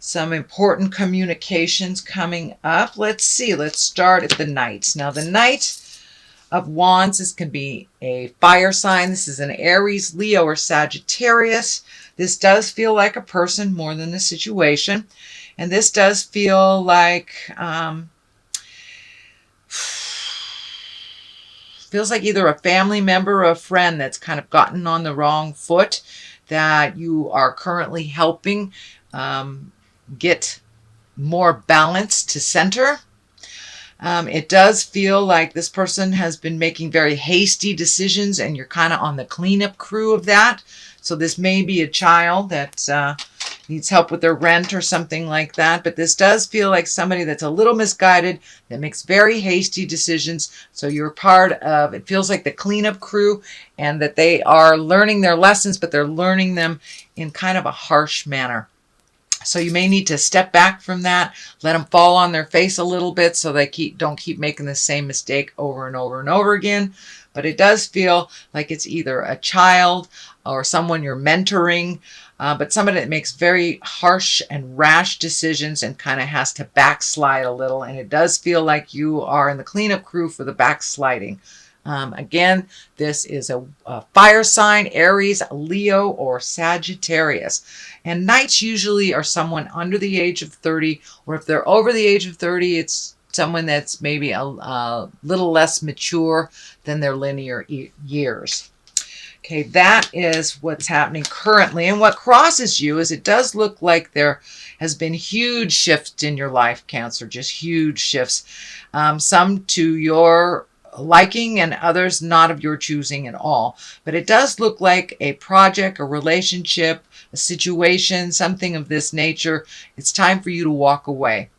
Some important communications coming up. Let's see. Let's start at the Knight. Now, the Knight of Wands, this can be a fire sign. This is an Aries, Leo, or Sagittarius. This does feel like a person more than a situation. And this does feel like, feels like either a family member or a friend that's kind of gotten on the wrong foot that you are currently helping get more balance to center. It does feel like this person has been making very hasty decisions and you're kind of on the cleanup crew of that. So this may be a child that needs help with their rent or something like that. But this does feel like somebody that's a little misguided, that makes very hasty decisions. So you're part of, it feels like the cleanup crew, and that they are learning their lessons, but they're learning them in kind of a harsh manner. So you may need to step back from that, let them fall on their face a little bit so they don't keep making the same mistake over and over and over again. But it does feel like it's either a child or someone you're mentoring, but somebody that makes very harsh and rash decisions and kind of has to backslide a little. And it does feel like you are in the cleanup crew for the backsliding. Again, this is a fire sign, Aries, Leo, or Sagittarius. And Knights usually are someone under the age of 30, or if they're over the age of 30, it's someone that's maybe a little less mature than their linear years. Okay, that is what's happening currently. And what crosses you is it does look like there has been huge shifts in your life, Cancer, just huge shifts. Some to your liking and others not of your choosing at all. But it does look like a project, a relationship, a situation, something of this nature. It's time for you to walk away.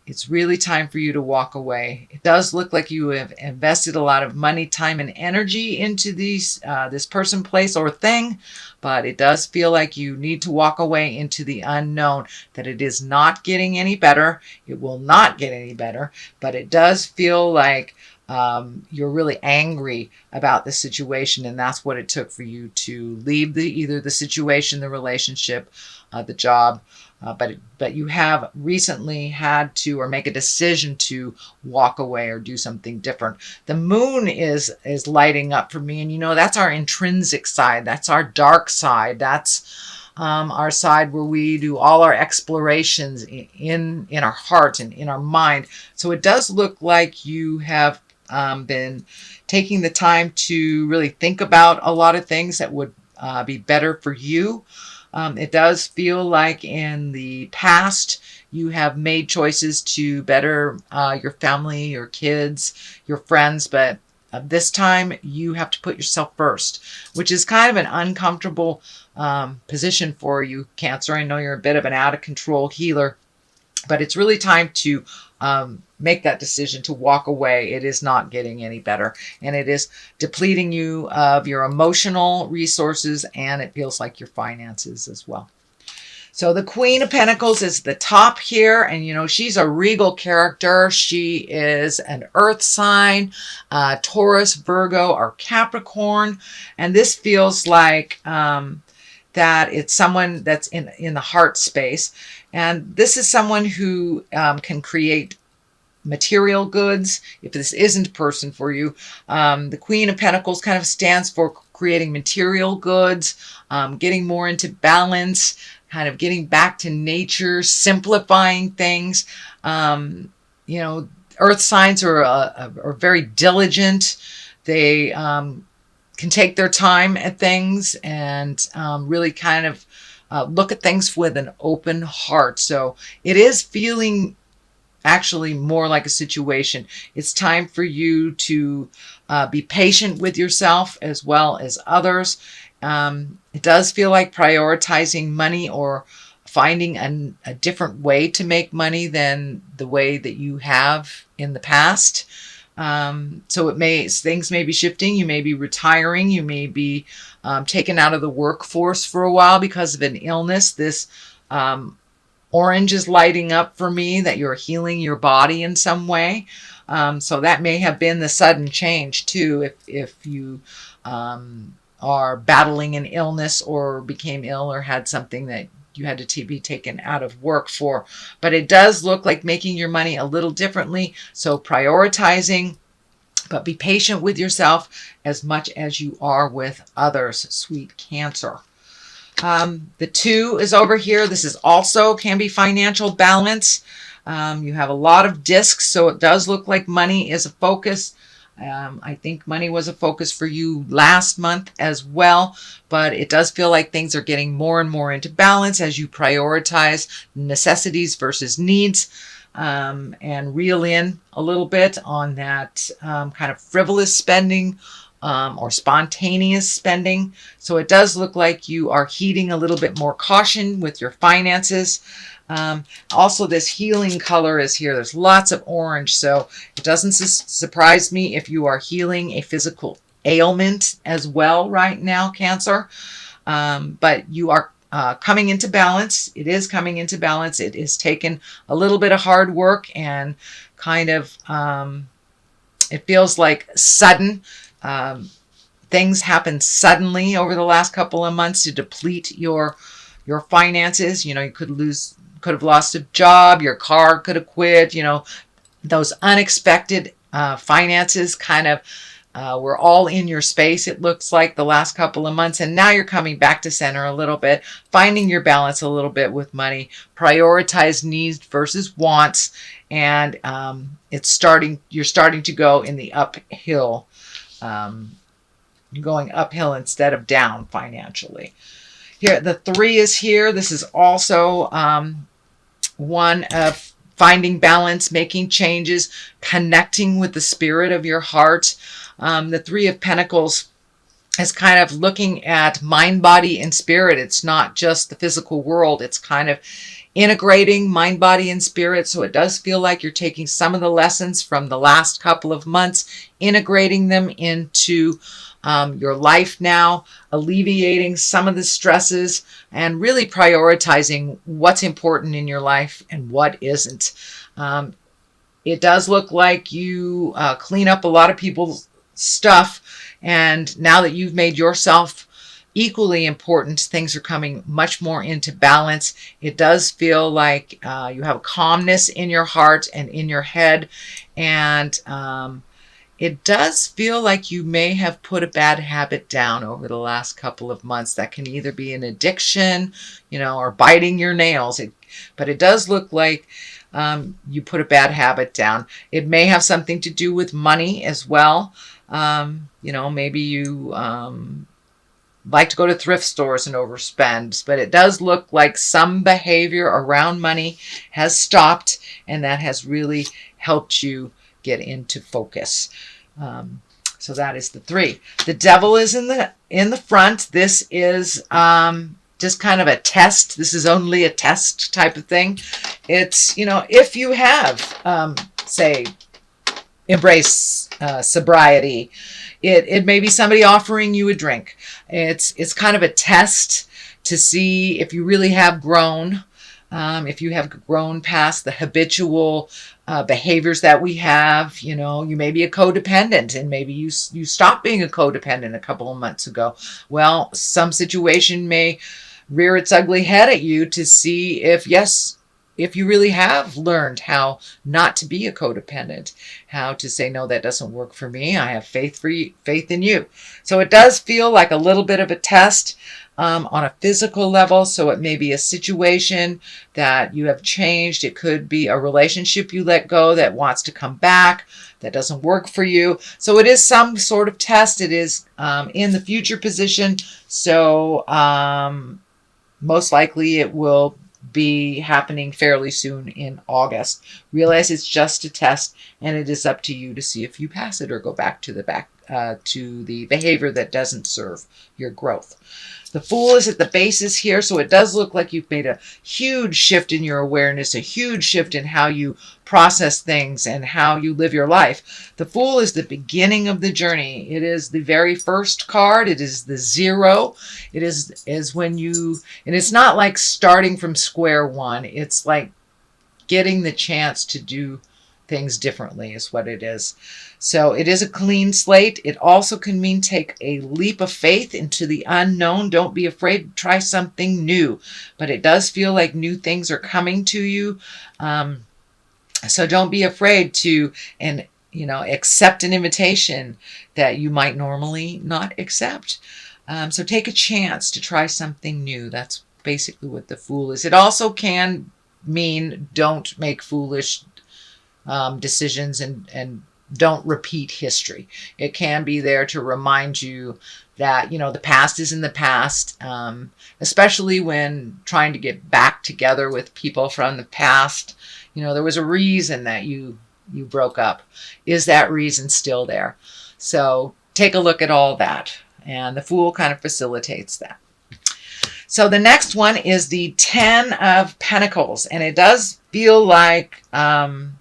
It's really time for you to walk away. It does look like you have invested a lot of money, time, and energy into this person, place, or thing, but it does feel like you need to walk away into the unknown, that it is not getting any better. It will not get any better, but it does feel like you're really angry about the situation, and that's what it took for you to leave either the situation, the relationship, the job. But you have recently had to, or make a decision to walk away or do something different. The moon is lighting up for me, and you know that's our intrinsic side. That's our dark side. That's our side where we do all our explorations in our heart and in our mind. So it does look like you have been taking the time to really think about a lot of things that would be better for you. It does feel like in the past you have made choices to better your family, your kids, your friends, but this time you have to put yourself first, which is kind of an uncomfortable position for you, Cancer. I know you're a bit of an out-of-control healer, but it's really time to make that decision to walk away. It is not getting any better, and it is depleting you of your emotional resources, and it feels like your finances as well. So the Queen of Pentacles is the top here, and you know she's a regal character. She is an earth sign, Taurus, Virgo, or Capricorn, and this feels like that it's someone that's in the heart space. And this is someone who can create material goods. If this isn't a person for you, the Queen of Pentacles kind of stands for creating material goods, getting more into balance, kind of getting back to nature, simplifying things. You know, earth signs are very diligent. They can take their time at things and really kind of look at things with an open heart. So it is feeling actually more like a situation. It's time for you to be patient with yourself as well as others. It does feel like prioritizing money or finding a different way to make money than the way that you have in the past. So things may be shifting. You may be retiring. You may be taken out of the workforce for a while because of an illness. This orange is lighting up for me that you're healing your body in some way. So that may have been the sudden change too, if you are battling an illness or became ill or had something that you had to be taken out of work for. But it does look like making your money a little differently. So prioritizing, but be patient with yourself as much as you are with others, sweet Cancer. The 2 is over here. This is also can be financial balance. You have a lot of discs, so it does look like money is a focus. I think money was a focus for you last month as well, but it does feel like things are getting more and more into balance as you prioritize necessities versus needs, and reel in a little bit on that kind of frivolous spending or spontaneous spending. So it does look like you are heeding a little bit more caution with your finances. Also, this healing color is here. There's lots of orange, so it doesn't surprise me if you are healing a physical ailment as well right now, Cancer. But you are coming into balance. It is coming into balance. It is taken a little bit of hard work and kind of, it feels like sudden. Things happen suddenly over the last couple of months to deplete your finances. You know, you could have lost a job, your car could have quit, you know, those unexpected finances kind of were all in your space, it looks like, the last couple of months. And now you're coming back to center a little bit, finding your balance a little bit with money, prioritize needs versus wants. And you're starting to go in the uphill. You're going uphill instead of down financially. Here, the 3 is here. This is also one of finding balance, making changes, connecting with the spirit of your heart. The 3 of Pentacles is kind of looking at mind, body, and spirit. It's not just the physical world. It's kind of integrating mind, body, and spirit. So it does feel like you're taking some of the lessons from the last couple of months, integrating them into your life now, alleviating some of the stresses, and really prioritizing what's important in your life and what isn't. It does look like you clean up a lot of people's stuff, and now that you've made yourself equally important, things are coming much more into balance. It does feel like you have a calmness in your heart and in your head, and it does feel like you may have put a bad habit down over the last couple of months. That can either be an addiction, you know, or biting your nails. But it does look like you put a bad habit down. It may have something to do with money as well. You know, maybe you like to go to thrift stores and overspend, but it does look like some behavior around money has stopped, and that has really helped you get into focus. So that is the 3. The Devil is in the front. This is just kind of a test. This is only a test type of thing. It's, you know, if you have, say, embrace sobriety, it may be somebody offering you a drink. It's kind of a test to see if you really have grown. If you have grown past the habitual behaviors that we have. You know, you may be a codependent, and maybe you stopped being a codependent a couple of months ago. Well, some situation may rear its ugly head at you to see if you really have learned how not to be a codependent, how to say, no, that doesn't work for me. I have faith in you. So it does feel like a little bit of a test on a physical level. So it may be a situation that you have changed. It could be a relationship you let go that wants to come back, that doesn't work for you. So it is some sort of test. It is in the future position. So most likely it will be happening fairly soon in August. Realize it's just a test, and it is up to you to see if you pass it or go back to the behavior that doesn't serve your growth. The Fool is at the bases here, so it does look like you've made a huge shift in your awareness, a huge shift in how you process things and how you live your life. The Fool is the beginning of the journey. It is the very first card. It is the 0. It is when you, and it's not like starting from square one. It's like getting the chance to do things differently is what it is. So it is a clean slate. It also can mean take a leap of faith into the unknown. Don't be afraid to try something new, but it does feel like new things are coming to you. So don't be afraid to, and accept an invitation that you might normally not accept. So take a chance to try something new. That's basically what the Fool is. It also can mean don't make foolish decisions and don't repeat history. It can be there to remind you that, the past is in the past, especially when trying to get back together with people from the past. There was a reason that you broke up. Is that reason still there? So take a look at all that. And the Fool kind of facilitates that. So the next one is the 10 of Pentacles. And it does feel like that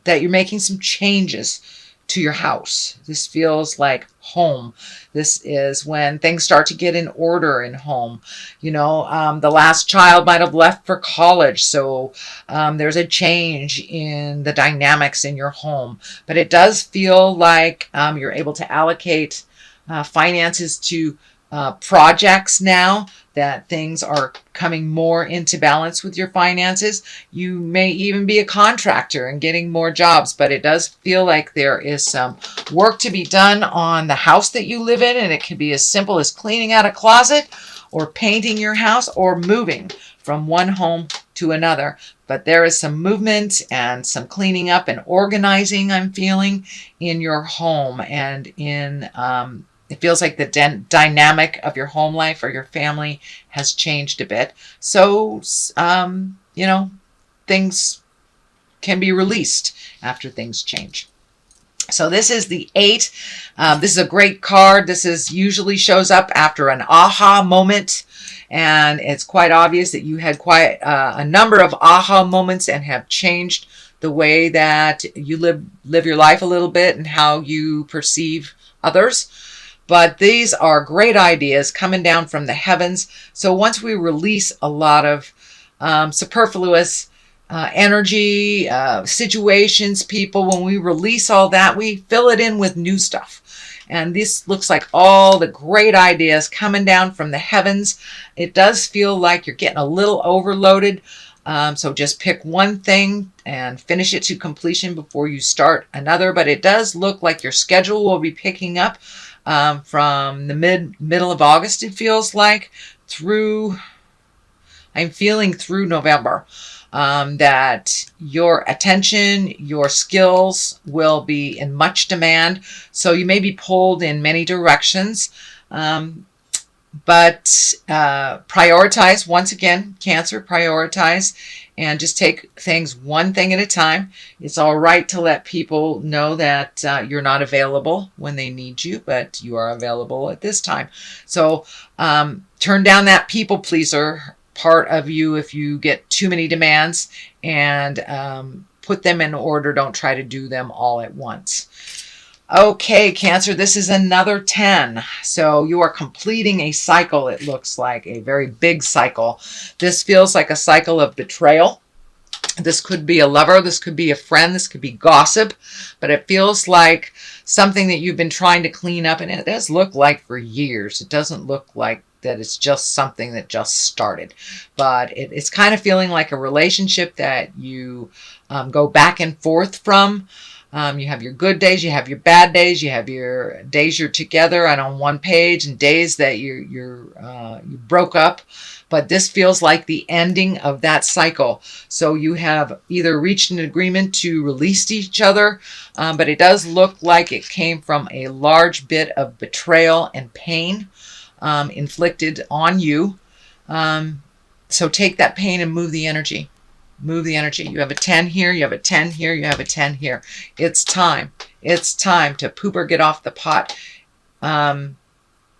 you're making some changes to your house. This feels like home. This is when things start to get in order in home. The last child might have left for college, so there's a change in the dynamics in your home. But it does feel like you're able to allocate finances to projects now, that things are coming more into balance with your finances. You may even be a contractor and getting more jobs, but it does feel like there is some work to be done on the house that you live in, and it can be as simple as cleaning out a closet or painting your house or moving from one home to another. But there is some movement and some cleaning up and organizing I'm feeling in your home, and in it feels like the dynamic of your home life or your family has changed a bit. So, things can be released after things change. So this is the 8. This is a great card. This usually shows up after an aha moment. And it's quite obvious that you had quite a number of aha moments and have changed the way that you live your life a little bit and how you perceive others. But these are great ideas coming down from the heavens. So once we release a lot of superfluous energy, situations, people, when we release all that, we fill it in with new stuff. And this looks like all the great ideas coming down from the heavens. It does feel like you're getting a little overloaded. So just pick one thing and finish it to completion before you start another. But it does look like your schedule will be picking up from the middle of August, it feels like, I'm feeling through November, that your attention, your skills will be in much demand. So you may be pulled in many directions, but prioritize, once again, Cancer, prioritize, and just take things one thing at a time. It's all right to let people know that you're not available when they need you, but you are available at this time. So turn down that people pleaser part of you if you get too many demands, and put them in order. Don't try to do them all at once. Okay, Cancer, this is another 10. So you are completing a cycle, it looks like, a very big cycle. This feels like a cycle of betrayal. This could be a lover, this could be a friend, this could be gossip, but it feels like something that you've been trying to clean up, and it does look like for years. It doesn't look like that it's just something that just started, but it's kind of feeling like a relationship that you go back and forth from. You have your good days, you have your bad days, you have your days you're together and on one page, and days that you broke up. But this feels like the ending of that cycle. So you have either reached an agreement to release each other, but it does look like it came from a large bit of betrayal and pain inflicted on you. So take that pain and move the energy. Move the energy. You have a 10 here, you have a 10 here, you have a 10 here. It's time. It's time to poop or get off the pot.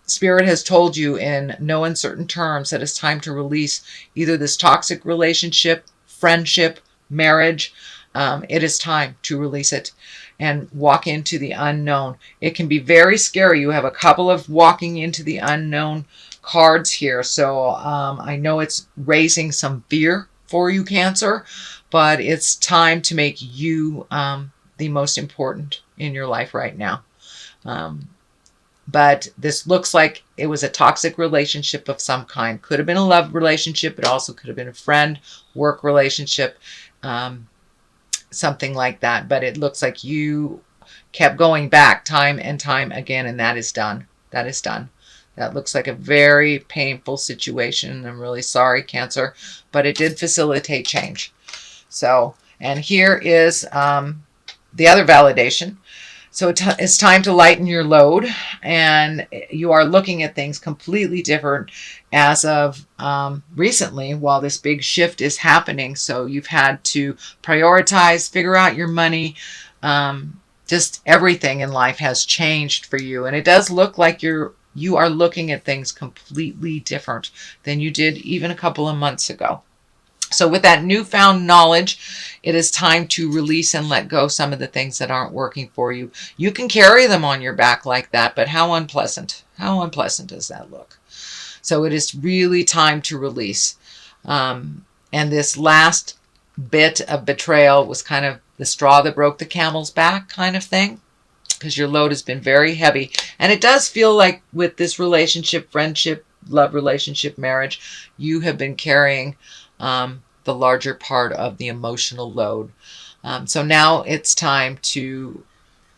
Spirit has told you in no uncertain terms that it's time to release either this toxic relationship, friendship, marriage. It is time to release it and walk into the unknown. It can be very scary. You have a couple of walking into the unknown cards here. So I know it's raising some fear for you, Cancer, but it's time to make you the most important in your life right now. But this looks like it was a toxic relationship of some kind. Could have been a love relationship. It also could have been a friend, work relationship, something like that. But it looks like you kept going back time and time again, and that is done. That is done. That looks like a very painful situation. I'm really sorry, Cancer, but it did facilitate change. So, and here is the other validation. So it's time to lighten your load, and you are looking at things completely different as of recently while this big shift is happening. So you've had to prioritize, figure out your money. Just everything in life has changed for you, and it does look like you are looking at things completely different than you did even a couple of months ago. So with that newfound knowledge, it is time to release and let go some of the things that aren't working for you. You can carry them on your back like that, but how unpleasant. How unpleasant does that look? So it is really time to release. And this last bit of betrayal was kind of the straw that broke the camel's back kind of thing, because your load has been very heavy. And it does feel like with this relationship, friendship, love relationship, marriage, you have been carrying the larger part of the emotional load. So now it's time to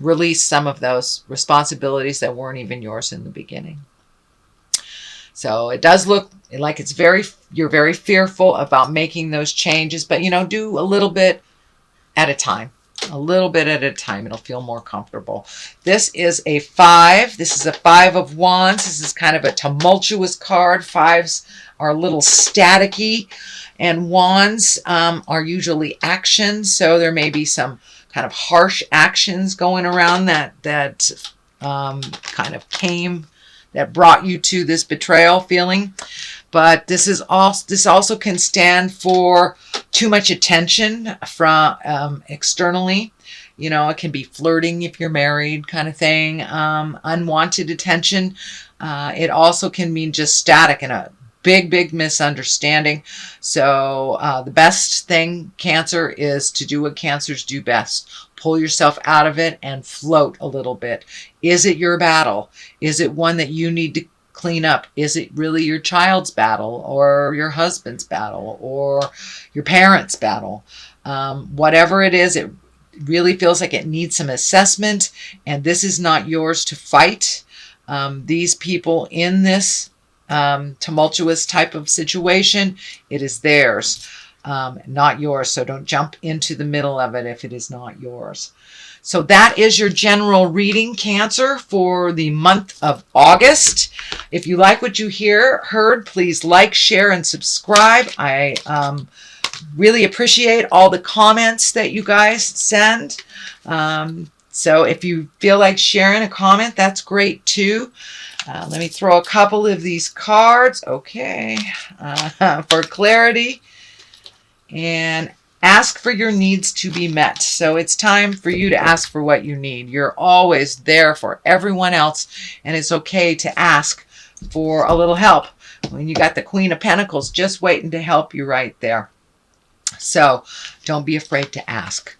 release some of those responsibilities that weren't even yours in the beginning. So it does look like you're very fearful about making those changes, but do a little bit at a time. A little bit at a time. It'll feel more comfortable. This is a 5. This is a 5 of Wands. This is kind of a tumultuous card. 5s are a little staticky, and Wands are usually actions. So there may be some kind of harsh actions going around that kind of that brought you to this betrayal feeling. But this also can stand for too much attention from externally. It can be flirting if you're married kind of thing, unwanted attention. It also can mean just static and a big misunderstanding. So the best thing, Cancer, is to do what Cancers do best. Pull yourself out of it and float a little bit. Is it your battle? Is it one that you need to clean up? Is it really your child's battle, or your husband's battle, or your parents' battle? Whatever it is, it really feels like it needs some assessment, and this is not yours to fight. These people in this tumultuous type of situation, it is theirs, not yours. So don't jump into the middle of it if it is not yours. So that is your general reading, Cancer, for the month of August. If you like what you heard, please like, share, and subscribe. I really appreciate all the comments that you guys send. So if you feel like sharing a comment, that's great too. Let me throw a couple of these cards, okay, for clarity. And ask for your needs to be met. So it's time for you to ask for what you need. You're always there for everyone else, and it's okay to ask for a little help when you got the Queen of Pentacles just waiting to help you right there. So don't be afraid to ask.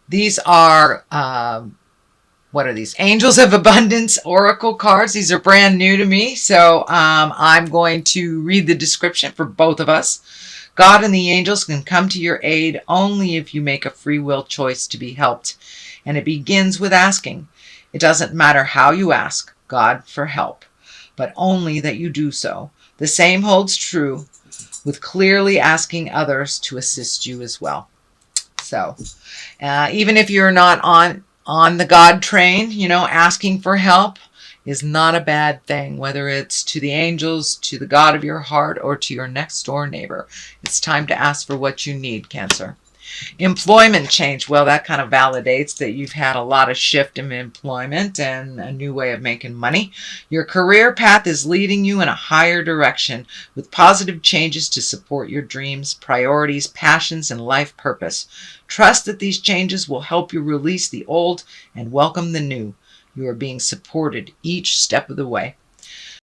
These are, what are these? Angels of Abundance Oracle cards. These are brand new to me, so I'm going to read the description for both of us. God and the angels can come to your aid only if you make a free will choice to be helped. And it begins with asking. It doesn't matter how you ask God for help, but only that you do so. The same holds true with clearly asking others to assist you as well. So even if you're not on the God train, asking for help is not a bad thing, whether it's to the angels, to the God of your heart, or to your next door neighbor. It's time to ask for what you need, Cancer. Employment change. Well, that kind of validates that you've had a lot of shift in employment and a new way of making money. Your career path is leading you in a higher direction with positive changes to support your dreams, priorities, passions, and life purpose. Trust that these changes will help you release the old and welcome the new. You are being supported each step of the way.